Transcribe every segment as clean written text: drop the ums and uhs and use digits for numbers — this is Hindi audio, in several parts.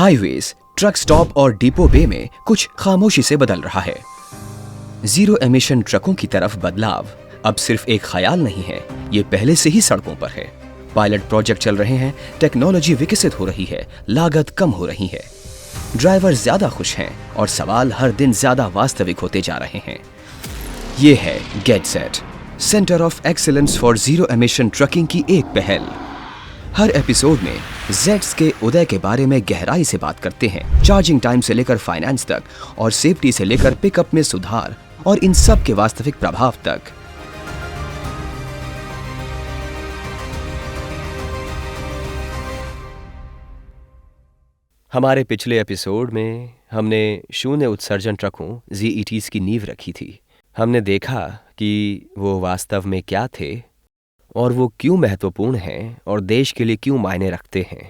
हाईवेज, ट्रक स्टॉप और डिपो बे में कुछ खामोशी से बदल रहा है। जीरो एमिशन ट्रकों की तरफ बदलाव अब सिर्फ एक ख्याल नहीं है, ये पहले से ही सड़कों पर है। पायलट प्रोजेक्ट चल रहे हैं, टेक्नोलॉजी विकसित हो रही है, लागत कम हो रही है, ड्राइवर ज्यादा खुश हैं और सवाल हर दिन ज्यादा वास्तविक होते जा रहे हैं। ये है get set, centre of excellence for zero emission trucking की एक पहल। हर एपिसोड में जेट्स के उदय के बारे में गहराई से बात करते हैं, चार्जिंग टाइम से लेकर फाइनेंस तक और सेफ्टी से लेकर पिकअप में सुधार और इन सब के वास्तविक प्रभाव तक। हमारे पिछले एपिसोड में हमने शून्य उत्सर्जन ट्रकों ZETs की नींव रखी थी। हमने देखा कि वो वास्तव में क्या थे और वो क्यों महत्वपूर्ण हैं और देश के लिए क्यों मायने रखते हैं।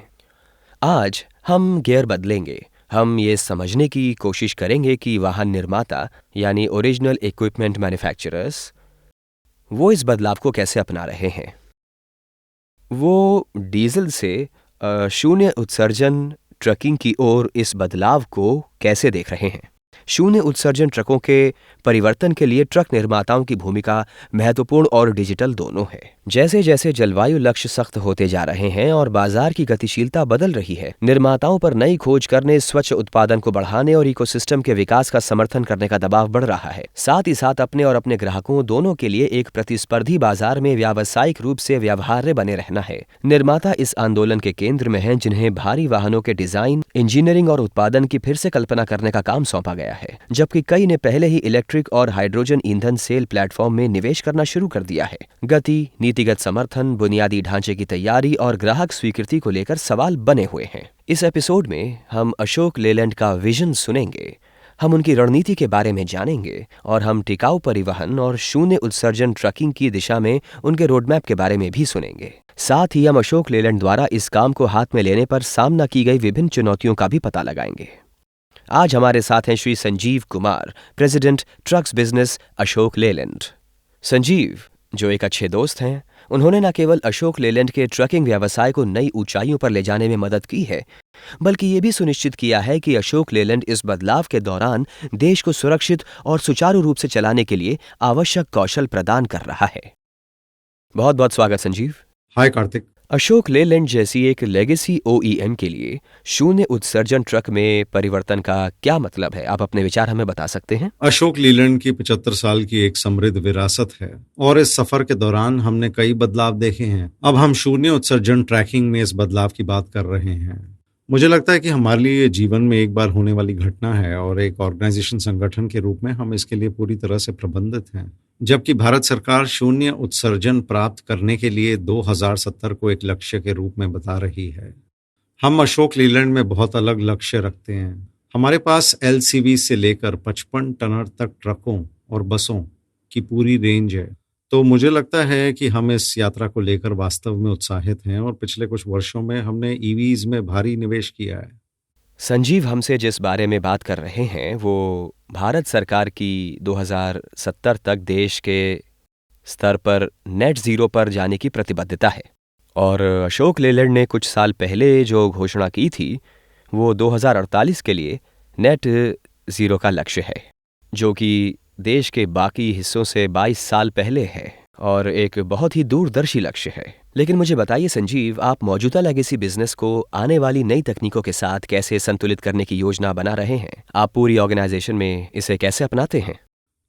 आज हम गियर बदलेंगे। हम ये समझने की कोशिश करेंगे कि वाहन निर्माता यानी ओरिजिनल इक्विपमेंट मैन्युफैक्चरर्स वो इस बदलाव को कैसे अपना रहे हैं। वो डीजल से शून्य उत्सर्जन ट्रकिंग की ओर इस बदलाव को कैसे देख रहे हैं। शून्य उत्सर्जन ट्रकों के परिवर्तन के लिए ट्रक निर्माताओं की भूमिका महत्वपूर्ण और डिजिटल दोनों है। जैसे जैसे जलवायु लक्ष्य सख्त होते जा रहे हैं और बाजार की गतिशीलता बदल रही है, निर्माताओं पर नई खोज करने, स्वच्छ उत्पादन को बढ़ाने और इकोसिस्टम के विकास का समर्थन करने का दबाव बढ़ रहा है। साथ ही साथ अपने और अपने ग्राहकों दोनों के लिए एक प्रतिस्पर्धी बाजार में व्यावसायिक रूप से व्यवहार्य बने रहना है। निर्माता इस आंदोलन के केंद्र में हैं, जिन्हें भारी वाहनों के डिजाइन, इंजीनियरिंग और उत्पादन की फिर से कल्पना करने का काम सौंपा गया है, जबकि कई ने पहले ही इलेक्ट्रिक और हाइड्रोजन ईंधन सेल प्लेटफॉर्म में निवेश करना शुरू कर दिया है। गति, नीतिगत समर्थन, बुनियादी ढांचे की तैयारी और ग्राहक स्वीकृति को लेकर सवाल बने हुए हैं। इस एपिसोड में हम अशोक लेलैंड का विजन सुनेंगे, हम उनकी रणनीति के बारे में जानेंगे और हम टिकाऊ परिवहन और शून्य उत्सर्जन ट्रकिंग की दिशा में उनके रोडमैप के बारे में भी सुनेंगे। साथ ही हम अशोक लेलैंड द्वारा इस काम को हाथ में लेने पर सामना की गई विभिन्न चुनौतियों का भी पता लगाएंगे। आज हमारे साथ हैं Shri Sanjeev Kumar, president trucks business Ashok Leyland. Sanjeev, जो एक अच्छे दोस्त हैं, उन्होंने न केवल अशोक लेलैंड के ट्रकिंग व्यवसाय को नई ऊंचाइयों पर ले जाने में मदद की है, बल्कि ये भी सुनिश्चित किया है कि अशोक लेलैंड इस बदलाव के दौरान देश को सुरक्षित और सुचारू रूप से चलाने के लिए आवश्यक कौशल प्रदान कर रहा है। बहुत बहुत स्वागत संजीव। हाय कार्तिक। अशोक लेलैंड जैसी एक लेगेसी OEM के लिए शून्य उत्सर्जन ट्रक में परिवर्तन का क्या मतलब है? आप अपने विचार हमें बता सकते हैं? अशोक लेलैंड की 75 साल की एक समृद्ध विरासत है और इस सफर के दौरान हमने कई बदलाव देखे हैं। अब हम शून्य उत्सर्जन ट्रैकिंग में इस बदलाव की बात कर रहे हैं। मुझे लगता है कि हमारे लिए जीवन में एक बार होने वाली घटना है और एक ऑर्गेनाइजेशन, संगठन के रूप में हम इसके लिए पूरी तरह से प्रबंधित हैं। जबकि भारत सरकार शून्य उत्सर्जन प्राप्त करने के लिए 2070 को एक लक्ष्य के रूप में बता रही है, हम अशोक लेलैंड में बहुत अलग लक्ष्य रखते हैं। हमारे पास LCV से लेकर 55 टनर तक ट्रकों और बसों की पूरी रेंज है। तो मुझे लगता है कि हम इस यात्रा को लेकर वास्तव में उत्साहित हैं और पिछले कुछ वर्षों में हमने EVs में भारी निवेश किया है। संजीव, हमसे जिस बारे में बात कर रहे हैं वो भारत सरकार की 2070 तक देश के स्तर पर नेट जीरो पर जाने की प्रतिबद्धता है और अशोक लेलैंड ने कुछ साल पहले जो घोषणा की थी वो 2048 के लिए नेट जीरो का लक्ष्य है, जो कि देश के बाकी हिस्सों से 22 साल पहले है और एक बहुत ही दूरदर्शी लक्ष्य है। लेकिन मुझे बताइए संजीव, आप मौजूदा लेगेसी बिजनेस को आने वाली नई तकनीकों के साथ कैसे संतुलित करने की योजना बना रहे हैं? आप पूरी ऑर्गेनाइजेशन में इसे कैसे अपनाते हैं?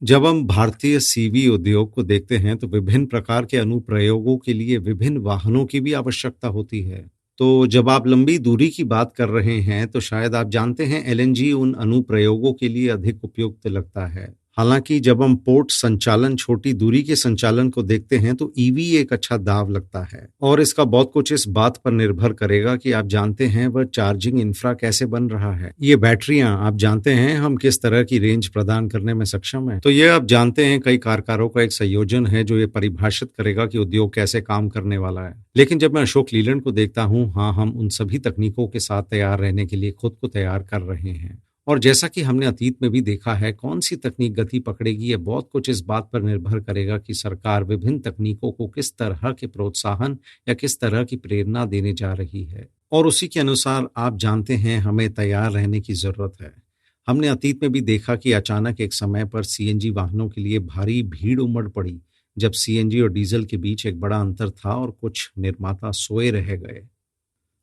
जब हम भारतीय CV उद्योग को देखते हैं तो विभिन्न प्रकार के अनुप्रयोगों के लिए विभिन्न वाहनों की भी आवश्यकता होती है। तो जब आप लंबी दूरी की बात कर रहे हैं तो शायद आप जानते हैं LNG उन अनुप्रयोगों के लिए अधिक उपयुक्त लगता है। हालांकि जब हम पोर्ट संचालन, छोटी दूरी के संचालन को देखते हैं तो EV एक अच्छा दाव लगता है और इसका बहुत कुछ इस बात पर निर्भर करेगा कि आप जानते हैं वह चार्जिंग इंफ्रा कैसे बन रहा है। ये बैटरियां, आप जानते हैं हम किस तरह की रेंज प्रदान करने में सक्षम है। तो ये आप जानते हैं कई कारकारों का एक संयोजन है जो ये परिभाषित करेगा कि उद्योग कैसे काम करने वाला है। लेकिन जब मैं अशोक लेलैंड को देखता हूँ, हाँ, हम उन सभी तकनीकों के साथ तैयार रहने के लिए खुद को तैयार कर रहे हैं। और जैसा कि हमने अतीत में भी देखा है, कौन सी तकनीक गति पकड़ेगी, ये बहुत कुछ इस बात पर निर्भर करेगा कि सरकार विभिन्न तकनीकों को किस तरह के प्रोत्साहन या किस तरह की प्रेरणा देने जा रही है। और उसी के अनुसार आप जानते हैं हमें तैयार रहने की ज़रूरत है। हमने अतीत में भी देखा कि अचानक एक समय पर सीएनजी वाहनों के लिए भारी भीड़ उमड़ पड़ी, जब सीएनजी और डीजल के बीच एक बड़ा अंतर था और कुछ निर्माता सोए रह गए।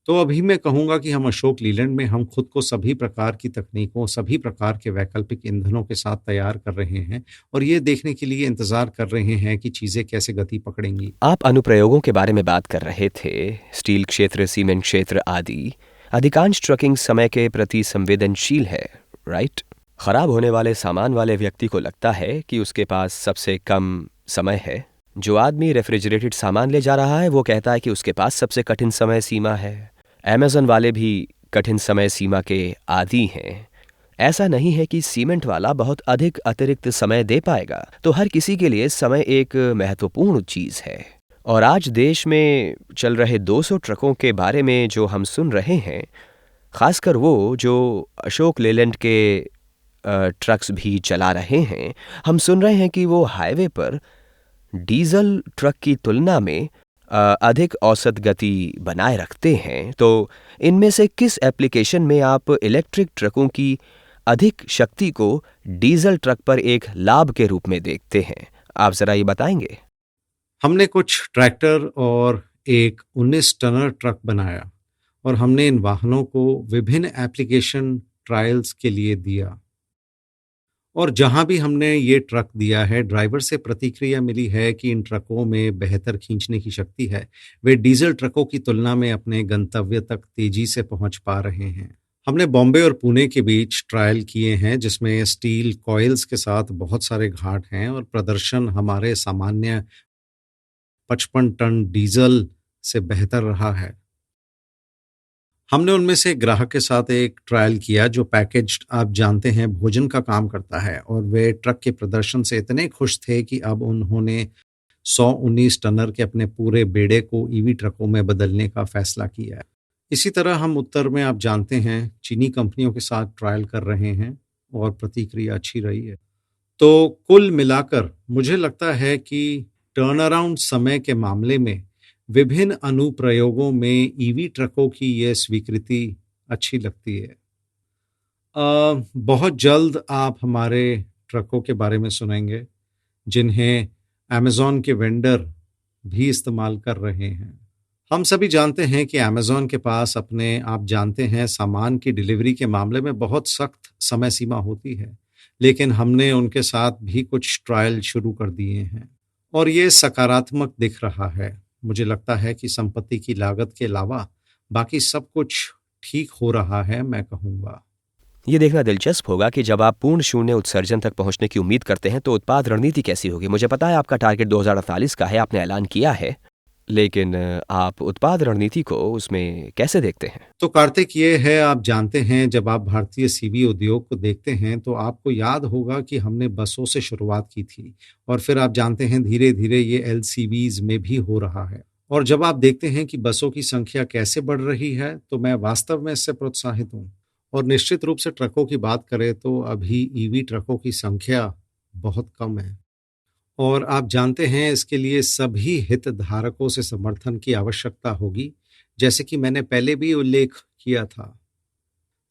तो अभी मैं कहूँगा कि हम अशोक लीलैंड में हम खुद को सभी प्रकार की तकनीकों, सभी प्रकार के वैकल्पिक ईंधनों के साथ तैयार कर रहे हैं और ये देखने के लिए इंतज़ार कर रहे हैं कि चीज़ें कैसे गति पकड़ेंगी। आप अनुप्रयोगों के बारे में बात कर रहे थे, स्टील क्षेत्र, सीमेंट क्षेत्र आदि। अधिकांश ट्रकिंग समय के प्रति संवेदनशील है, राइट? खराब होने वाले सामान वाले व्यक्ति को लगता है कि उसके पास सबसे कम समय है। जो आदमी रेफ्रिजरेटेड सामान ले जा रहा है वो कहता है कि उसके पास सबसे कठिन समय सीमा है। अमेज़न वाले भी कठिन समय सीमा के आदी हैं। ऐसा नहीं है कि सीमेंट वाला बहुत अधिक अतिरिक्त समय दे पाएगा, तो हर किसी के लिए समय एक महत्वपूर्ण चीज़ है। और आज देश में चल रहे 200 ट्रकों के बारे में जो हम सुन रहे हैं, खासकर वो जो अशोक लेलैंड के ट्रक्स भी चला रहे हैं, हम सुन रहे हैं कि वो हाईवे पर डीजल ट्रक की तुलना में अधिक औसत गति बनाए रखते हैं। तो इनमें से किस एप्लीकेशन में आप इलेक्ट्रिक ट्रकों की अधिक शक्ति को डीजल ट्रक पर एक लाभ के रूप में देखते हैं? आप जरा ये बताएंगे। हमने कुछ ट्रैक्टर और एक 19 टनर ट्रक बनाया और हमने इन वाहनों को विभिन्न एप्लीकेशन ट्रायल्स के लिए दिया। और जहां भी हमने ये ट्रक दिया है, ड्राइवर से प्रतिक्रिया मिली है कि इन ट्रकों में बेहतर खींचने की शक्ति है। वे डीजल ट्रकों की तुलना में अपने गंतव्य तक तेजी से पहुंच पा रहे हैं। हमने बॉम्बे और पुणे के बीच ट्रायल किए हैं, जिसमें स्टील कॉइल्स के साथ बहुत सारे घाट हैं और प्रदर्शन हमारे सामान्य 55 टन डीजल से बेहतर रहा है। हमने उनमें से एक ग्राहक के साथ एक ट्रायल किया जो पैकेज्ड, आप जानते हैं, भोजन का काम करता है, और वे ट्रक के प्रदर्शन से इतने खुश थे कि अब उन्होंने 119 टनर के अपने पूरे बेड़े को ईवी ट्रकों में बदलने का फैसला किया है। इसी तरह हम उत्तर में, आप जानते हैं, चीनी कंपनियों के साथ ट्रायल कर रहे हैं और प्रतिक्रिया अच्छी रही है। तो कुल मिलाकर मुझे लगता है कि टर्न अराउंड समय के मामले में विभिन्न अनुप्रयोगों में ईवी ट्रकों की यह स्वीकृति अच्छी लगती है। बहुत जल्द आप हमारे ट्रकों के बारे में सुनेंगे जिन्हें अमेज़न के वेंडर भी इस्तेमाल कर रहे हैं। हम सभी जानते हैं कि अमेज़न के पास अपने, आप जानते हैं, सामान की डिलीवरी के मामले में बहुत सख्त समय सीमा होती है, लेकिन हमने उनके साथ भी कुछ ट्रायल शुरू कर दिए हैं और ये सकारात्मक दिख रहा है। मुझे लगता है कि संपत्ति की लागत के अलावा बाकी सब कुछ ठीक हो रहा है, मैं कहूँगा। ये देखना दिलचस्प होगा कि जब आप पूर्ण शून्य उत्सर्जन तक पहुंचने की उम्मीद करते हैं तो उत्पाद रणनीति कैसी होगी। मुझे पता है आपका टारगेट 2048 का है, आपने ऐलान किया है, लेकिन आप उत्पाद रणनीति को उसमें कैसे देखते हैं? तो कार्तिक, ये है, आप जानते हैं, जब आप भारतीय सीवी उद्योग को देखते हैं तो आपको याद होगा कि हमने बसों से शुरुआत की थी और फिर आप जानते हैं धीरे धीरे ये एलसीवीज में भी हो रहा है। और जब आप देखते हैं कि बसों की संख्या कैसे बढ़ रही है तो मैं वास्तव में इससे प्रोत्साहित हूँ। और निश्चित रूप से ट्रकों की बात करें तो अभी ईवी ट्रकों की संख्या बहुत कम है और आप जानते हैं इसके लिए सभी हितधारकों से समर्थन की आवश्यकता होगी, जैसे कि मैंने पहले भी उल्लेख किया था।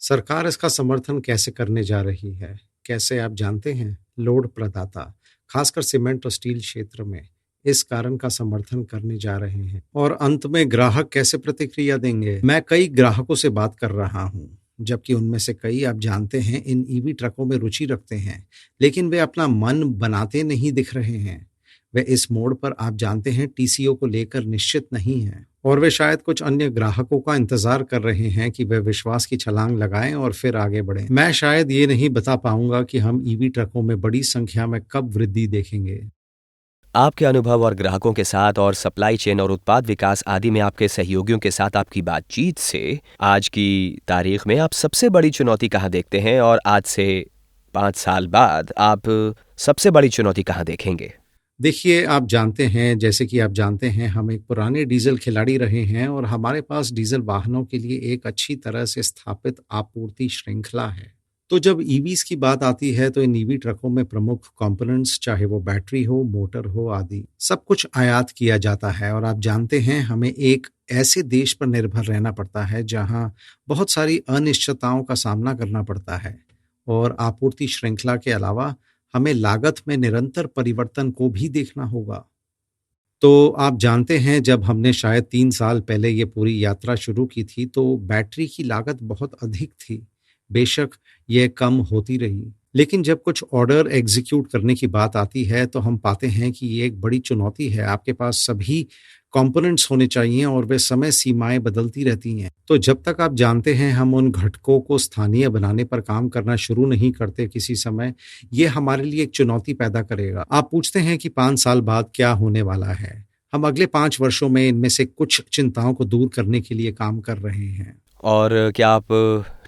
सरकार इसका समर्थन कैसे करने जा रही है? कैसे, आप जानते हैं, लोड प्रदाता, खासकर सीमेंट और स्टील क्षेत्र में इस कारण का समर्थन करने जा रहे हैं। और अंत में ग्राहक कैसे प्रतिक्रिया देंगे? मैं कई ग्राहकों से बात कर रहा हूँ, जबकि उनमें से कई, आप जानते हैं, इन ईवी ट्रकों में रुचि रखते हैं, लेकिन वे अपना मन बनाते नहीं दिख रहे हैं। वे इस मोड़ पर, आप जानते हैं, टीसीओ को लेकर निश्चित नहीं हैं और वे शायद कुछ अन्य ग्राहकों का इंतजार कर रहे हैं कि वे विश्वास की छलांग लगाएं और फिर आगे बढ़ें। मैं शायद ये नहीं बता पाऊंगा कि हम ईवी ट्रकों में बड़ी संख्या में कब वृद्धि देखेंगे। आपके अनुभव और ग्राहकों के साथ और सप्लाई चेन और उत्पाद विकास आदि में आपके सहयोगियों के साथ आपकी बातचीत से आज की तारीख में आप सबसे बड़ी चुनौती कहाँ देखते हैं और आज से 5 साल बाद आप सबसे बड़ी चुनौती कहाँ देखेंगे? देखिए, आप जानते हैं, जैसे कि आप जानते हैं, हम एक पुराने डीजल खिलाड़ी रहे हैं और हमारे पास डीजल वाहनों के लिए एक अच्छी तरह से स्थापित आपूर्ति श्रृंखला है। तो जब ईवीज की बात आती है तो इन ईवी ट्रकों में प्रमुख कंपोनेंट्स, चाहे वो बैटरी हो, मोटर हो आदि, सब कुछ आयात किया जाता है। और आप जानते हैं हमें एक ऐसे देश पर निर्भर रहना पड़ता है जहां बहुत सारी अनिश्चितताओं का सामना करना पड़ता है। और आपूर्ति श्रृंखला के अलावा हमें लागत में निरंतर परिवर्तन को भी देखना होगा। तो आप जानते हैं जब हमने शायद 3 साल पहले ये पूरी यात्रा शुरू की थी तो बैटरी की लागत बहुत अधिक थी। बेशक यह कम होती रही, लेकिन जब कुछ ऑर्डर एग्जीक्यूट करने की बात आती है तो हम पाते हैं कि ये एक बड़ी चुनौती है। आपके पास सभी कंपोनेंट्स होने चाहिए और वे समय सीमाएं बदलती रहती हैं। तो जब तक आप जानते हैं हम उन घटकों को स्थानीय बनाने पर काम करना शुरू नहीं करते किसी समय, ये हमारे लिए एक चुनौती पैदा करेगा। आप पूछते हैं कि 5 साल बाद क्या होने वाला है। हम अगले 5 वर्षों में इनमें से कुछ चिंताओं को दूर करने के लिए काम कर रहे हैं। और क्या आप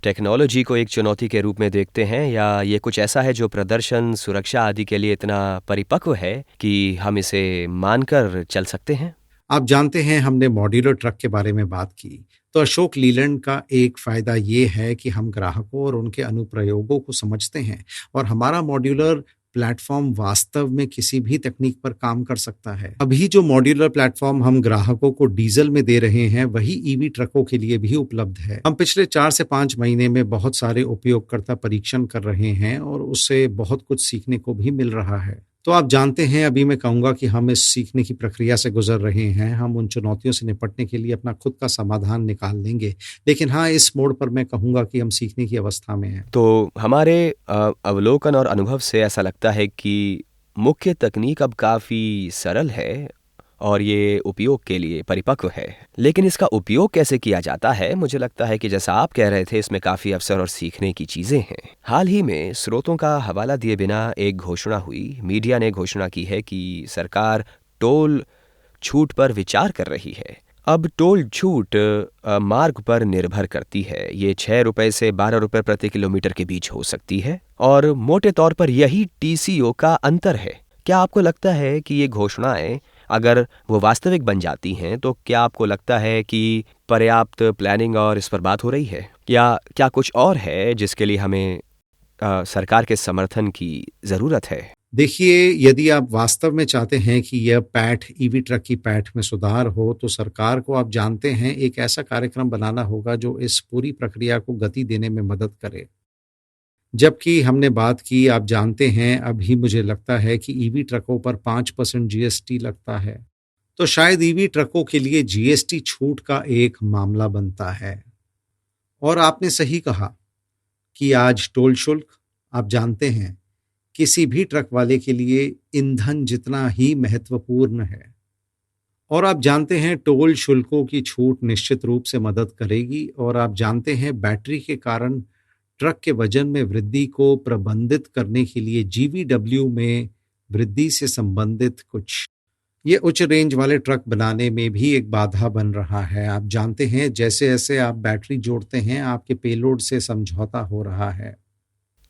टेक्नोलॉजी को एक चुनौती के रूप में देखते हैं, या ये कुछ ऐसा है जो प्रदर्शन, सुरक्षा आदि के लिए इतना परिपक्व है कि हम इसे मानकर चल सकते हैं? आप जानते हैं हमने मॉड्यूलर ट्रक के बारे में बात की, तो अशोक लीलैंड का एक फायदा ये है कि हम ग्राहकों और उनके अनुप्रयोगों को समझते हैं और हमारा मॉड्यूलर प्लेटफॉर्म वास्तव में किसी भी तकनीक पर काम कर सकता है। अभी जो मॉड्यूलर प्लेटफॉर्म हम ग्राहकों को डीजल में दे रहे हैं वही ईवी ट्रकों के लिए भी उपलब्ध है। हम पिछले 4 से 5 महीने में बहुत सारे उपयोगकर्ता परीक्षण कर रहे हैं और उससे बहुत कुछ सीखने को भी मिल रहा है। तो आप जानते हैं अभी मैं कहूंगा कि हम इस सीखने की प्रक्रिया से गुजर रहे हैं। हम उन चुनौतियों से निपटने के लिए अपना खुद का समाधान निकाल लेंगे, लेकिन हाँ, इस मोड़ पर मैं कहूंगा कि हम सीखने की अवस्था में हैं। तो हमारे अवलोकन और अनुभव से ऐसा लगता है कि मुख्य तकनीक अब काफ़ी सरल है और ये उपयोग के लिए परिपक्व है, लेकिन इसका उपयोग कैसे किया जाता है, मुझे लगता है कि जैसा आप कह रहे थे, इसमें काफ़ी अवसर और सीखने की चीज़ें हैं। हाल ही में स्रोतों का हवाला दिए बिना एक घोषणा हुई। मीडिया ने घोषणा की है कि सरकार टोल छूट पर विचार कर रही है। अब टोल छूट मार्ग पर निर्भर करती है। ये 6 रुपए से 12 रुपए प्रति किलोमीटर के बीच हो सकती है और मोटे तौर पर यही टीसीओ का अंतर है। क्या आपको लगता है कि ये घोषणाएं अगर वो वास्तविक बन जाती हैं तो क्या आपको लगता है कि पर्याप्त प्लानिंग और इस पर बात हो रही है, या क्या कुछ और है जिसके लिए हमें सरकार के समर्थन की ज़रूरत है? देखिए, यदि आप वास्तव में चाहते हैं कि यह पैठ ईवी ट्रक की पैठ में सुधार हो तो सरकार को, आप जानते हैं, एक ऐसा कार्यक्रम बनाना होगा जो इस पूरी प्रक्रिया को गति देने में मदद करे। जबकि हमने बात की, आप जानते हैं, अभी मुझे लगता है कि ईवी ट्रकों पर 5% जीएसटी लगता है, तो शायद ईवी ट्रकों के लिए जीएसटी छूट का एक मामला बनता है। और आपने सही कहा कि आज टोल शुल्क, आप जानते हैं, किसी भी ट्रक वाले के लिए ईंधन जितना ही महत्वपूर्ण है। और आप जानते हैं टोल शुल्कों की छूट निश्चित रूप से मदद करेगी। और आप जानते हैं बैटरी के कारण ट्रक के वजन में वृद्धि को प्रबंधित करने के लिए जीवीडब्ल्यू में वृद्धि से संबंधित कुछ, ये उच्च रेंज वाले ट्रक बनाने में भी एक बाधा बन रहा है। आप जानते हैं जैसे जैसे आप बैटरी जोड़ते हैं आपके पेलोड से समझौता हो रहा है।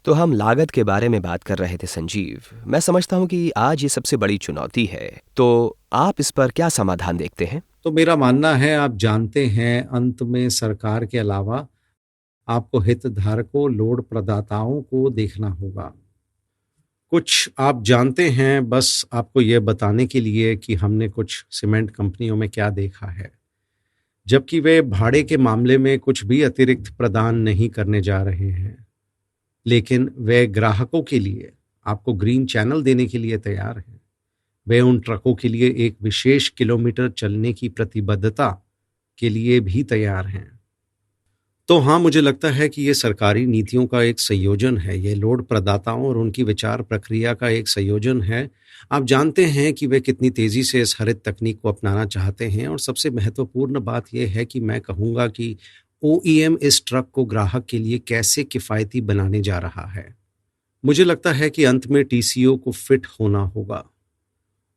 तो हम लागत के बारे में बात कर रहे थे संजीव। मैं समझता हूँ कि आज ये सबसे बड़ी चुनौती है, तो आप इस पर क्या समाधान देखते हैं? तो मेरा मानना है, आप जानते हैं, अंत में सरकार के अलावा आपको हितधारकों, लोड प्रदाताओं को देखना होगा। कुछ आप जानते हैं, बस आपको यह बताने के लिए कि हमने कुछ सीमेंट कंपनियों में क्या देखा है, जबकि वे भाड़े के मामले में कुछ भी अतिरिक्त प्रदान नहीं करने जा रहे हैं, लेकिन वे ग्राहकों के लिए आपको ग्रीन चैनल देने के लिए तैयार हैं। वे उन ट्रकों के लिए एक विशेष किलोमीटर चलने की प्रतिबद्धता के लिए भी तैयार हैं। तो हाँ, मुझे लगता है कि ये सरकारी नीतियों का एक संयोजन है, ये लोड प्रदाताओं और उनकी विचार प्रक्रिया का एक संयोजन है। आप जानते हैं कि वे कितनी तेजी से इस हरित तकनीक को अपनाना चाहते हैं। और सबसे महत्वपूर्ण बात यह है कि मैं कहूँगा कि ओईएम इस ट्रक को ग्राहक के लिए कैसे किफ़ायती बनाने जा रहा है। मुझे लगता है कि अंत में टीसीओ को फिट होना होगा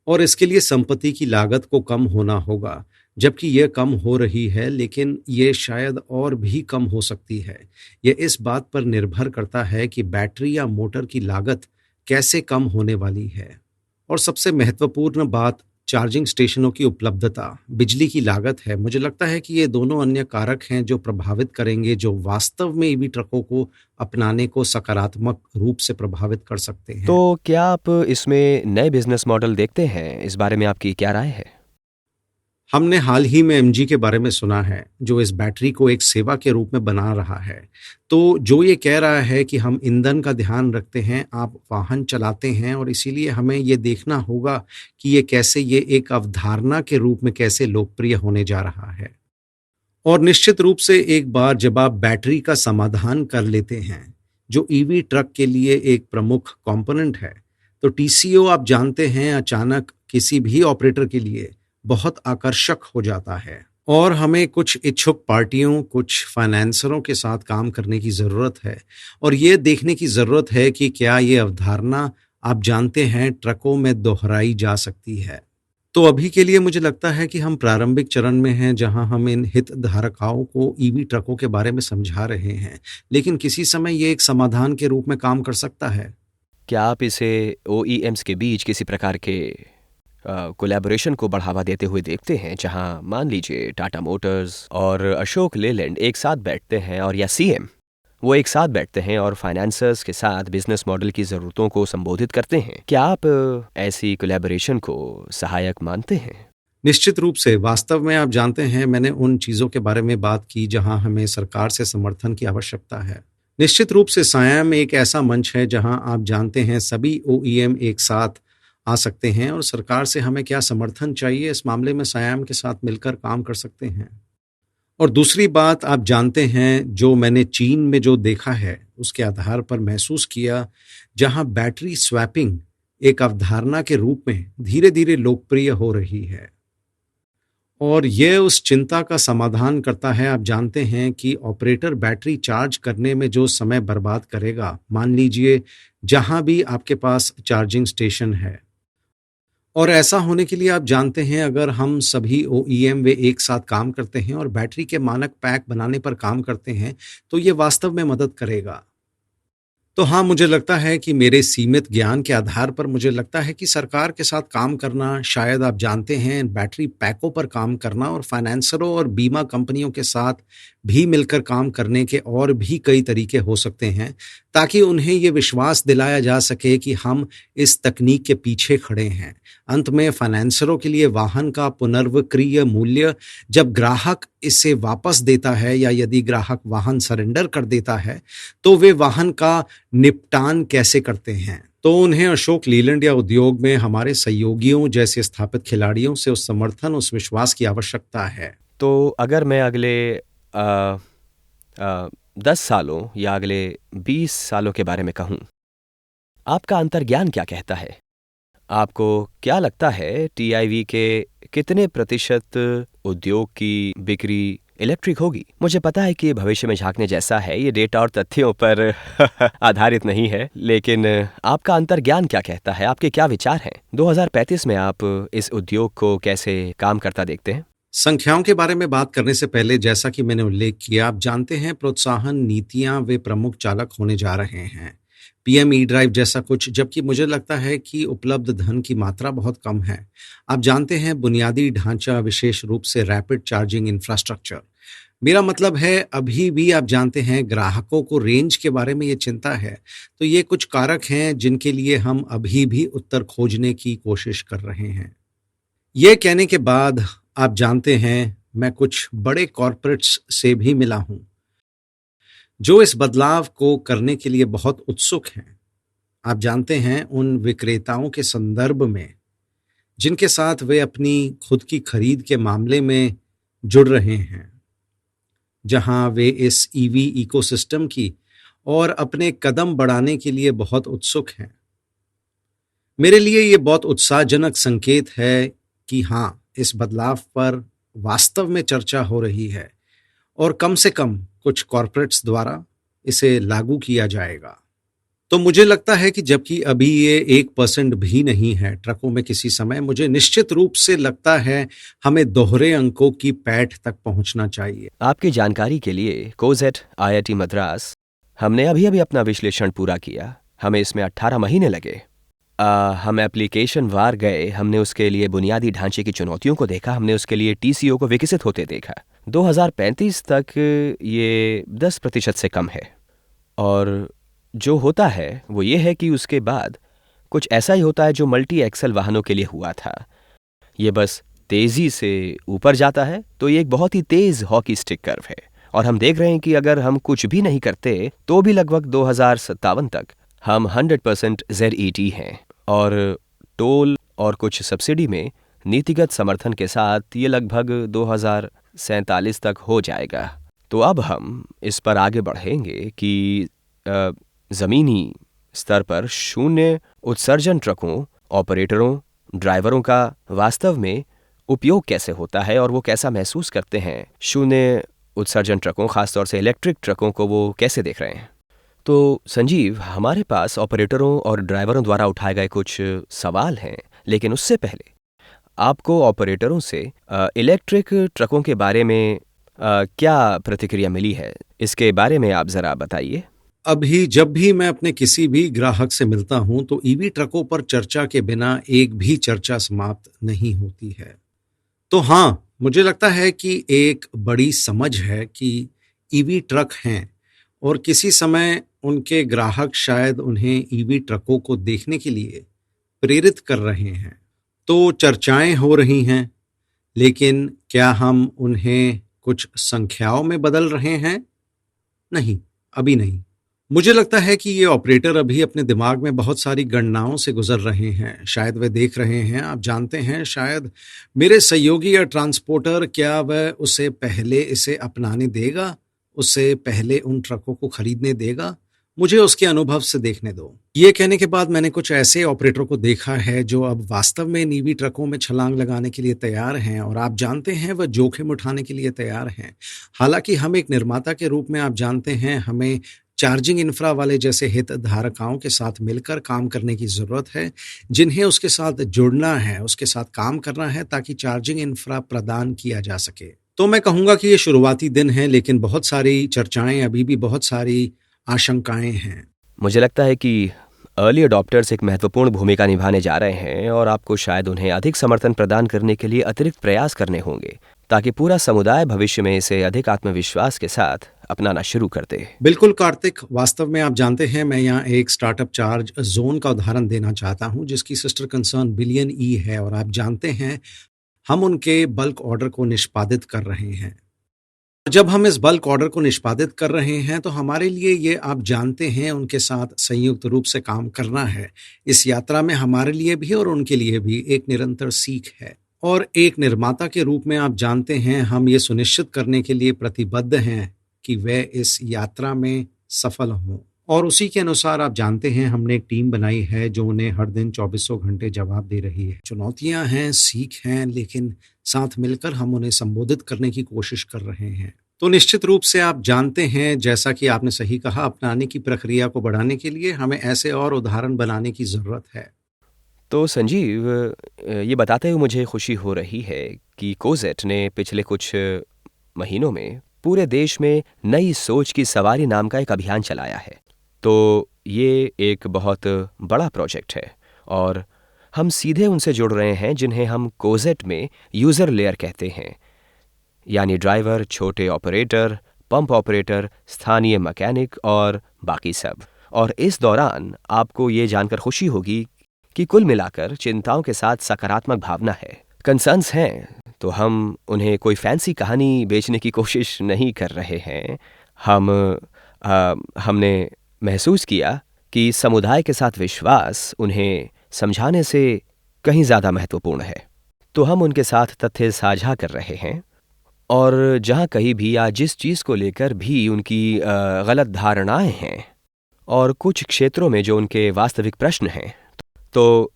और इसके लिए संपत्ति की लागत को कम होना होगा, जबकि यह कम हो रही है, लेकिन यह शायद और भी कम हो सकती है। यह इस बात पर निर्भर करता है कि बैटरी या मोटर की लागत कैसे कम होने वाली है। और सबसे महत्वपूर्ण बात चार्जिंग स्टेशनों की उपलब्धता, बिजली की लागत है, मुझे लगता है कि ये दोनों अन्य कारक हैं जो प्रभावित करेंगे, जो वास्तव में ईवी ट्रकों को अपनाने को सकारात्मक रूप से प्रभावित कर सकते तो हैं। क्या आप इसमें नए बिजनेस मॉडल देखते हैं? इस बारे में आपकी क्या राय है? हमने हाल ही में एमजी के बारे में सुना है, जो इस बैटरी को एक सेवा के रूप में बना रहा है। तो जो ये कह रहा है कि हम ईंधन का ध्यान रखते हैं, आप वाहन चलाते हैं और इसीलिए हमें ये देखना होगा कि ये एक अवधारणा के रूप में कैसे लोकप्रिय होने जा रहा है। और निश्चित रूप से एक बार जब आप बैटरी का समाधान कर लेते हैं, जो ईवी ट्रक के लिए एक प्रमुख कंपोनेंट है, तो टीसीओ आप जानते हैं अचानक किसी भी ऑपरेटर के लिए बहुत आकर्षक हो जाता है। और हमें कुछ इच्छुक पार्टियों, कुछ फाइनेंसरों के साथ काम करने की ज़रूरत है और ये देखने की ज़रूरत है कि क्या ये अवधारणा आप जानते हैं ट्रकों में दोहराई जा सकती है। तो अभी के लिए मुझे लगता है कि हम प्रारंभिक चरण में हैं, जहां हम इन हितधारकों को ईवी ट्रकों के बारे में समझा रहे हैं, लेकिन किसी समय ये एक समाधान के रूप में काम कर सकता है। क्या आप इसे ओईएम्स के बीच किसी प्रकार के कोलैबोरेशन को बढ़ावा देते हुए देखते हैं, जहां मान लीजिए टाटा मोटर्स और अशोक लेलैंड एक साथ बैठते हैं, और या सीएम वो एक साथ बैठते हैं और फाइनेंसर्स के साथ बिजनेस मॉडल की ज़रूरतों को संबोधित करते हैं? क्या आप ऐसी कोलैबोरेशन को सहायक मानते हैं? निश्चित रूप से, वास्तव में आप जानते हैं, मैंने उन चीज़ों के बारे में बात की जहां हमें सरकार से समर्थन की आवश्यकता है। निश्चित रूप से सायाम एक ऐसा मंच है जहां आप जानते हैं सभी ओईएम एक साथ आ सकते हैं और सरकार से हमें क्या समर्थन चाहिए, इस मामले में सायाम के साथ मिलकर काम कर सकते हैं। और दूसरी बात आप जानते हैं, जो मैंने चीन में जो देखा है उसके आधार पर महसूस किया, जहां बैटरी स्वैपिंग एक अवधारणा के रूप में धीरे धीरे लोकप्रिय हो रही है और यह उस चिंता का समाधान करता है। आप जानते हैं कि ऑपरेटर बैटरी चार्ज करने में जो समय बर्बाद करेगा, मान लीजिए जहां भी आपके पास चार्जिंग स्टेशन है, और ऐसा होने के लिए आप जानते हैं अगर हम सभी ओईएम वे एक साथ काम करते हैं और बैटरी के मानक पैक बनाने पर काम करते हैं, तो ये वास्तव में मदद करेगा। तो हाँ, मुझे लगता है कि मेरे सीमित ज्ञान के आधार पर मुझे लगता है कि सरकार के साथ काम करना, शायद आप जानते हैं बैटरी पैकों पर काम करना और फाइनेंसरों और बीमा कंपनियों के साथ भी मिलकर काम करने के और भी कई तरीके हो सकते हैं, ताकि उन्हें ये विश्वास दिलाया जा सके कि हम इस तकनीक के पीछे खड़े हैं। अंत में फाइनेंसरों के लिए वाहन का पुनर्विक्रय मूल्य, जब ग्राहक इसे वापस देता है या यदि ग्राहक वाहन सरेंडर कर देता है, तो वे वाहन का निपटान कैसे करते हैं। तो उन्हें अशोक लीलैंड या उद्योग में हमारे सहयोगियों जैसे स्थापित खिलाड़ियों से उस समर्थन, उस विश्वास की आवश्यकता है। तो अगर मैं अगले 10 सालों या अगले 20 सालों के बारे में कहूं, आपका अंतर्ज्ञान क्या कहता है? आपको क्या लगता है टीआईवी के कितने प्रतिशत उद्योग की बिक्री इलेक्ट्रिक होगी? मुझे पता है कि ये भविष्य में झांकने जैसा है, ये डेटा और तथ्यों पर आधारित नहीं है, लेकिन आपका अंतर्ज्ञान क्या कहता है? आपके क्या विचार हैं? 2035 में आप इस उद्योग को कैसे काम करता देखते हैं? संख्याओं के बारे में बात करने से पहले, जैसा कि मैंने उल्लेख किया, आप जानते हैं प्रोत्साहन नीतियां वे प्रमुख चालक होने जा रहे हैं। पीएम ई ड्राइव जैसा कुछ, जबकि मुझे लगता है कि उपलब्ध धन की मात्रा बहुत कम है। आप जानते हैं बुनियादी ढांचा, विशेष रूप से रैपिड चार्जिंग इंफ्रास्ट्रक्चर। मेरा मतलब है अभी भी आप जानते हैं ग्राहकों को रेंज के बारे में ये चिंता है। तो ये कुछ कारक हैं जिनके लिए हम अभी भी उत्तर खोजने की कोशिश कर रहे हैं। ये कहने के बाद आप जानते हैं मैं कुछ बड़े कॉरपोरेट्स से भी मिला हूं जो इस बदलाव को करने के लिए बहुत उत्सुक हैं। आप जानते हैं उन विक्रेताओं के संदर्भ में जिनके साथ वे अपनी खुद की खरीद के मामले में जुड़ रहे हैं, जहां वे इस ईवी इकोसिस्टम की और अपने कदम बढ़ाने के लिए बहुत उत्सुक हैं। मेरे लिए ये बहुत उत्साहजनक संकेत है कि हाँ, इस बदलाव पर वास्तव में चर्चा हो रही है और कम से कम कुछ कॉरपोरेट्स द्वारा इसे लागू किया जाएगा। तो मुझे लगता है कि जबकि अभी ये 1% भी नहीं है ट्रकों में किसी समय, मुझे निश्चित रूप से लगता है हमें दोहरे अंकों की पैठ तक पहुंचना चाहिए। आपकी जानकारी के लिए कोजेट आईआईटी मद्रास, हमने अभी अभी अपना विश्लेषण पूरा किया। हमें इसमें 18 महीने लगे। हम एप्लीकेशन वार गए, हमने उसके लिए बुनियादी ढांचे की चुनौतियों को देखा, हमने उसके लिए टीसीओ को विकसित होते देखा। 2035 तक ये 10% से कम है। और जो होता है वो ये है कि उसके बाद कुछ ऐसा ही होता है जो मल्टी एक्सल वाहनों के लिए हुआ था। ये बस तेज़ी से ऊपर जाता है, तो ये एक बहुत ही तेज़ हॉकी स्टिक कर्व है। और हम देख रहे हैं कि अगर हम कुछ भी नहीं करते तो भी लगभग 2057 तक हम 100% ZET हैं। और टोल और कुछ सब्सिडी में नीतिगत समर्थन के साथ ये लगभग 2047 तक हो जाएगा। तो अब हम इस पर आगे बढ़ेंगे कि ज़मीनी स्तर पर शून्य उत्सर्जन ट्रकों, ऑपरेटरों, ड्राइवरों का वास्तव में उपयोग कैसे होता है और वो कैसा महसूस करते हैं। शून्य उत्सर्जन ट्रकों, खासतौर से इलेक्ट्रिक ट्रकों को वो कैसे देख रहे हैं। तो संजीव, हमारे पास ऑपरेटरों और ड्राइवरों द्वारा उठाए गए कुछ सवाल हैं, लेकिन उससे पहले आपको ऑपरेटरों से इलेक्ट्रिक ट्रकों के बारे में क्या प्रतिक्रिया मिली है, इसके बारे में आप ज़रा बताइए। अभी जब भी मैं अपने किसी भी ग्राहक से मिलता हूं तो ईवी ट्रकों पर चर्चा के बिना एक भी चर्चा समाप्त नहीं होती है। तो हाँ, मुझे लगता है कि एक बड़ी समझ है कि ईवी ट्रक हैं और किसी समय उनके ग्राहक शायद उन्हें ईवी ट्रकों को देखने के लिए प्रेरित कर रहे हैं। तो चर्चाएं हो रही हैं, लेकिन क्या हम उन्हें कुछ संख्याओं में बदल रहे हैं? नहीं, अभी नहीं। मुझे लगता है कि ये ऑपरेटर अभी अपने दिमाग में बहुत सारी गणनाओं से गुजर रहे हैं। शायद वे देख रहे हैं, आप जानते हैं, शायद मेरे सहयोगी या ट्रांसपोर्टर, क्या वह उसे पहले इसे अपनाने देगा, उससे पहले उन ट्रकों को खरीदने देगा? मुझे उसके अनुभव से देखने दो। ये कहने के बाद मैंने कुछ ऐसे ऑपरेटरों को देखा है जो अब वास्तव में नीवी ट्रकों में छलांग लगाने के लिए तैयार हैं, और आप जानते हैं वह जोखिम उठाने के लिए तैयार हैं। हालांकि हम एक निर्माता के रूप में, आप जानते हैं, हमें चार्जिंग इंफ्रा वाले जैसे हितधारकों के साथ मिलकर काम करने की जरूरत है, जिन्हें उसके साथ जुड़ना है, उसके साथ काम करना है, ताकि चार्जिंग इंफ्रा प्रदान किया जा सके। तो मैं कहूंगा कि ये शुरुआती दिन है, लेकिन बहुत सारी चर्चाएं, अभी भी बहुत सारी आशंकाएं हैं। मुझे लगता है कि अर्ली अडॉप्टर्स एक महत्वपूर्ण भूमिका निभाने जा रहे हैं, और आपको शायद उन्हें अधिक समर्थन प्रदान करने के लिए अतिरिक्त प्रयास करने होंगे, ताकि पूरा समुदाय भविष्य में इसे अधिक आत्मविश्वास के साथ अपनाना शुरू कर दे। बिल्कुल कार्तिक, वास्तव में आप जानते हैं, मैं यहाँ एक स्टार्टअप चार्ज जोन का उदाहरण देना चाहता हूँ, जिसकी सिस्टर कंसर्न बिलियन ई है, और आप जानते हैं हम उनके बल्क ऑर्डर को निष्पादित कर रहे हैं। जब हम इस बल्क ऑर्डर को निष्पादित कर रहे हैं तो हमारे लिए ये, आप जानते हैं, उनके साथ संयुक्त रूप से काम करना है। इस यात्रा में हमारे लिए भी और उनके लिए भी एक निरंतर सीख है, और एक निर्माता के रूप में आप जानते हैं हम ये सुनिश्चित करने के लिए प्रतिबद्ध हैं कि वे इस यात्रा में सफल हों, और उसी के अनुसार आप जानते हैं हमने एक टीम बनाई है जो उन्हें हर दिन 24 घंटे जवाब दे रही है। चुनौतियां हैं, सीख हैं, लेकिन साथ मिलकर हम उन्हें संबोधित करने की कोशिश कर रहे हैं। तो निश्चित रूप से आप जानते हैं, जैसा कि आपने सही कहा, अपनाने की प्रक्रिया को बढ़ाने के लिए हमें ऐसे और उदाहरण बनाने की जरूरत है। तो संजीव, ये बताते हुए मुझे खुशी हो रही है कि कोजेट ने पिछले कुछ महीनों में पूरे देश में नई सोच की सवारी नाम का एक अभियान चलाया है। तो ये एक बहुत बड़ा प्रोजेक्ट है, और हम सीधे उनसे जुड़ रहे हैं जिन्हें हम कोजेट में यूज़र लेयर कहते हैं, यानी ड्राइवर, छोटे ऑपरेटर, पंप ऑपरेटर, स्थानीय मैकेनिक और बाकी सब। और इस दौरान आपको ये जानकर खुशी होगी कि कुल मिलाकर चिंताओं के साथ सकारात्मक भावना है। कंसर्न्स हैं तो हम उन्हें कोई फैंसी कहानी बेचने की कोशिश नहीं कर रहे हैं। हमने महसूस किया कि समुदाय के साथ विश्वास उन्हें समझाने से कहीं ज़्यादा महत्वपूर्ण है। तो हम उनके साथ तथ्य साझा कर रहे हैं, और जहाँ कहीं भी या जिस चीज़ को लेकर भी उनकी गलत धारणाएं हैं, और कुछ क्षेत्रों में जो उनके वास्तविक प्रश्न हैं, तो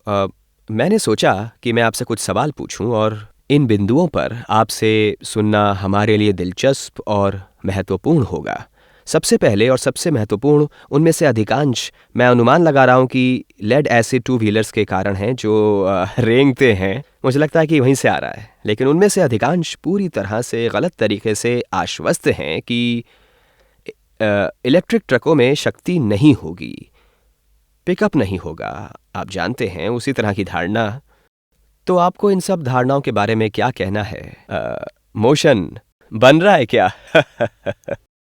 मैंने सोचा कि मैं आपसे कुछ सवाल पूछूं, और इन बिंदुओं पर आपसे सुनना हमारे लिए दिलचस्प और महत्वपूर्ण होगा। सबसे पहले और सबसे महत्वपूर्ण उनमें से अधिकांश, मैं अनुमान लगा रहा हूं कि लेड एसिड टू व्हीलर्स के कारण हैं जो रेंगते हैं। मुझे लगता है कि वहीं से आ रहा है, लेकिन उनमें से अधिकांश पूरी तरह से गलत तरीके से आश्वस्त हैं कि इलेक्ट्रिक ट्रकों में शक्ति नहीं होगी। पिकअप नहीं होगा, आप जानते हैं, उसी तरह की धारणा। तो आपको इन सब धारणाओं के बारे में क्या कहना है? मोशन बन रहा है क्या?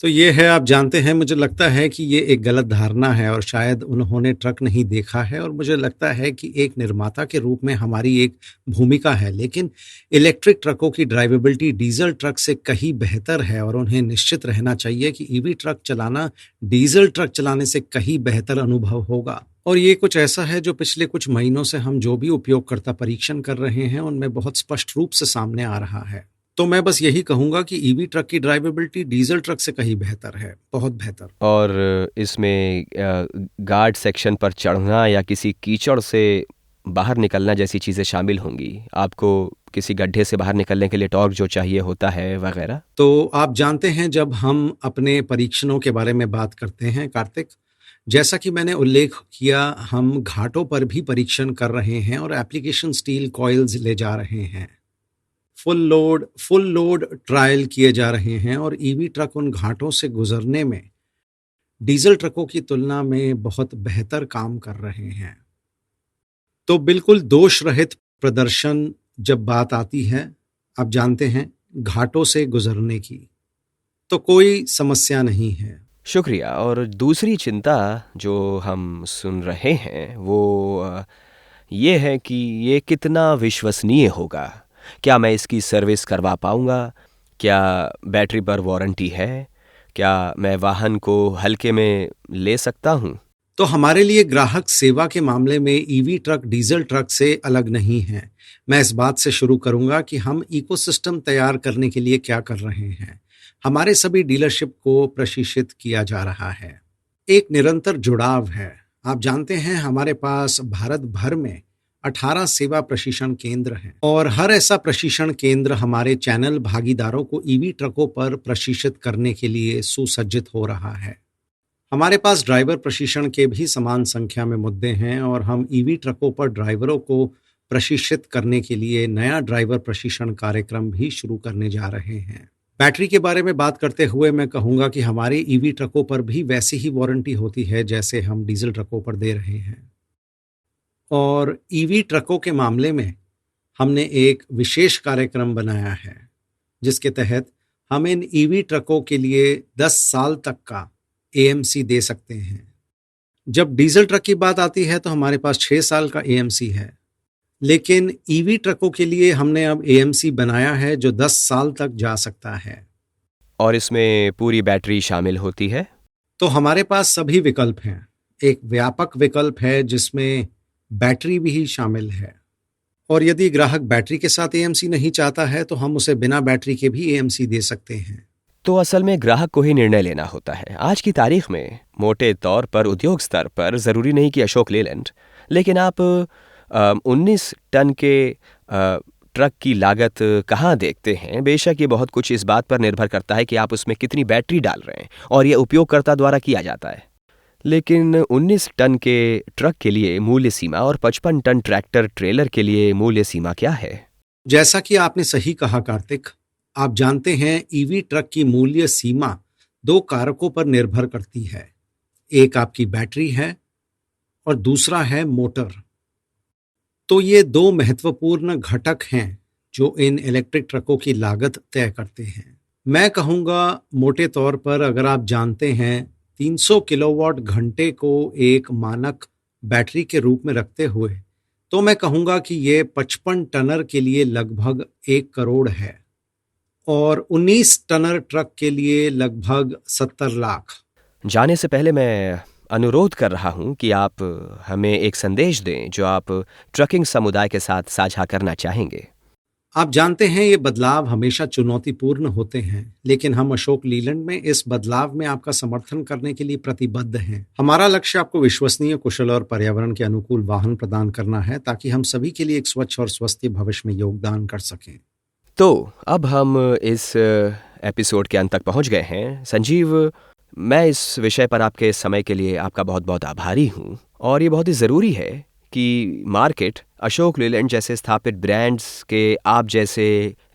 तो ये है, आप जानते हैं, मुझे लगता है कि ये एक गलत धारणा है और शायद उन्होंने ट्रक नहीं देखा है, और मुझे लगता है कि एक निर्माता के रूप में हमारी एक भूमिका है। लेकिन इलेक्ट्रिक ट्रकों की ड्राइवेबिलिटी डीजल ट्रक से कहीं बेहतर है और उन्हें निश्चित रहना चाहिए कि ईवी ट्रक चलाना डीजल ट्रक चलाने से कहीं बेहतर अनुभव होगा। और ये कुछ ऐसा है जो पिछले कुछ महीनों से हम जो भी उपयोगकर्ता परीक्षण कर रहे हैं उनमें बहुत स्पष्ट रूप से सामने आ रहा है। तो मैं बस यही कहूंगा कि ईवी ट्रक की ड्राइवेबिलिटी डीजल ट्रक से कहीं बेहतर है, बहुत बेहतर। और इसमें गार्ड सेक्शन पर चढ़ना या किसी कीचड़ से बाहर निकलना जैसी चीज़ें शामिल होंगी, आपको किसी गड्ढे से बाहर निकलने के लिए टॉर्क जो चाहिए होता है वगैरह। तो आप जानते हैं, जब हम अपने परीक्षणों के बारे में बात करते हैं कार्तिक, जैसा कि मैंने उल्लेख किया, हम घाटों पर भी परीक्षण कर रहे हैं और एप्लीकेशन स्टील कॉइल्स ले जा रहे हैं। फुल लोड ट्रायल किए जा रहे हैं और ईवी ट्रक उन घाटों से गुजरने में डीजल ट्रकों की तुलना में बहुत बेहतर काम कर रहे हैं। तो बिल्कुल दोष रहित प्रदर्शन जब बात आती है, आप जानते हैं, घाटों से गुजरने की, तो कोई समस्या नहीं है। शुक्रिया। और दूसरी चिंता जो हम सुन रहे हैं वो ये है कि ये कितना विश्वसनीय होगा। क्या मैं इसकी सर्विस करवा पाऊंगा? क्या बैटरी पर वारंटी है? क्या मैं वाहन को हल्के में ले सकता हूं? तो हमारे लिए ग्राहक सेवा के मामले में ईवी ट्रक डीजल ट्रक से अलग नहीं है। मैं इस बात से शुरू करूंगा कि हम इकोसिस्टम तैयार करने के लिए क्या कर रहे हैं। हमारे सभी डीलरशिप को प्रशिक्षित किया जा रहा है, एक निरंतर जुड़ाव है। आप जानते हैं, हमारे पास भारत भर में 18 सेवा प्रशिक्षण केंद्र हैं और हर ऐसा प्रशिक्षण केंद्र हमारे चैनल भागीदारों को ईवी ट्रकों पर प्रशिक्षित करने के लिए सुसज्जित हो रहा है। हमारे पास ड्राइवर प्रशिक्षण के भी समान संख्या में मुद्दे हैं और हम ईवी ट्रकों पर ड्राइवरों को प्रशिक्षित करने के लिए नया ड्राइवर प्रशिक्षण कार्यक्रम भी शुरू करने जा रहे हैं। बैटरी के बारे में बात करते हुए मैं कहूंगा कि हमारे ईवी ट्रकों पर भी वैसी ही वारंटी होती है जैसे हम डीजल ट्रकों पर दे रहे हैं। और ईवी ट्रकों के मामले में हमने एक विशेष कार्यक्रम बनाया है जिसके तहत हम इन ईवी ट्रकों के लिए 10 साल तक का एएमसी दे सकते हैं। जब डीजल ट्रक की बात आती है तो हमारे पास 6 साल का एएमसी है, लेकिन ईवी ट्रकों के लिए हमने अब एएमसी बनाया है जो 10 साल तक जा सकता है। और इसमें पूरी बैटरी शामिल होती है? तो हमारे पास सभी विकल्प हैं। एक व्यापक विकल्प है जिसमें बैटरी भी शामिल है, और यदि ग्राहक बैटरी के साथ एएमसी नहीं चाहता है तो हम उसे बिना बैटरी के भी एएमसी दे सकते हैं। तो असल में ग्राहक को ही निर्णय लेना होता है। आज की तारीख में मोटे तौर पर उद्योग स्तर पर ज़रूरी नहीं कि अशोक लेलैंड, लेकिन आप 19 टन के ट्रक की लागत कहाँ देखते हैं? बेशक ये बहुत कुछ इस बात पर निर्भर करता है कि आप उसमें कितनी बैटरी डाल रहे हैं, और ये उपयोगकर्ता द्वारा किया जाता है। लेकिन 19 टन के ट्रक के लिए मूल्य सीमा और 55 टन ट्रैक्टर ट्रेलर के लिए मूल्य सीमा क्या है? जैसा कि आपने सही कहा कार्तिक, आप जानते हैं, ईवी ट्रक की मूल्य सीमा 2 कारकों पर निर्भर करती है। एक आपकी बैटरी है और दूसरा है मोटर। तो ये 2 महत्वपूर्ण घटक हैं जो इन इलेक्ट्रिक ट्रकों की लागत तय करते हैं। मैं कहूँगा, मोटे तौर पर अगर आप जानते हैं 300 किलोवाट घंटे को एक मानक बैटरी के रूप में रखते हुए, तो मैं कहूँगा कि ये 55 टनर के लिए लगभग 1 करोड़ है और 19 टनर ट्रक के लिए लगभग 70 लाख। जाने से पहले मैं अनुरोध कर रहा हूं कि आप हमें एक संदेश दें जो आप ट्रकिंग समुदाय के साथ साझा करना चाहेंगे। आप जानते हैं, ये बदलाव हमेशा चुनौतीपूर्ण होते हैं, लेकिन हम अशोक लीलैंड में इस बदलाव में आपका समर्थन करने के लिए प्रतिबद्ध हैं। हमारा लक्ष्य आपको विश्वसनीय, कुशल और पर्यावरण के अनुकूल वाहन प्रदान करना है ताकि हम सभी के लिए एक स्वच्छ और स्वस्थ भविष्य में योगदान कर सकें। तो अब हम इस एपिसोड के अंत तक पहुंच गए हैं। संजीव, मैं इस विषय पर आपके समय के लिए आपका बहुत बहुत आभारी हूं, और ये बहुत ही ज़रूरी है कि मार्केट अशोक लीलैंड जैसे स्थापित ब्रांड्स के आप जैसे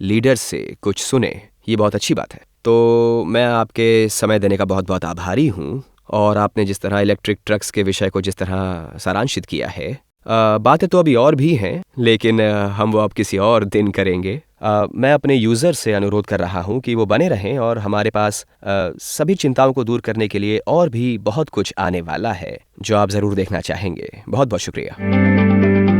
लीडर्स से कुछ सुने। ये बहुत अच्छी बात है। तो मैं आपके समय देने का बहुत बहुत आभारी हूँ, और आपने जिस तरह इलेक्ट्रिक ट्रक्स के विषय को जिस तरह सारांशित किया है, बातें तो अभी और भी हैं, लेकिन हम वो अब किसी और दिन करेंगे। मैं अपने यूज़र से अनुरोध कर रहा हूँ कि वो बने रहें, और हमारे पास सभी चिंताओं को दूर करने के लिए और भी बहुत कुछ आने वाला है जो आप ज़रूर देखना चाहेंगे। बहुत बहुत शुक्रिया।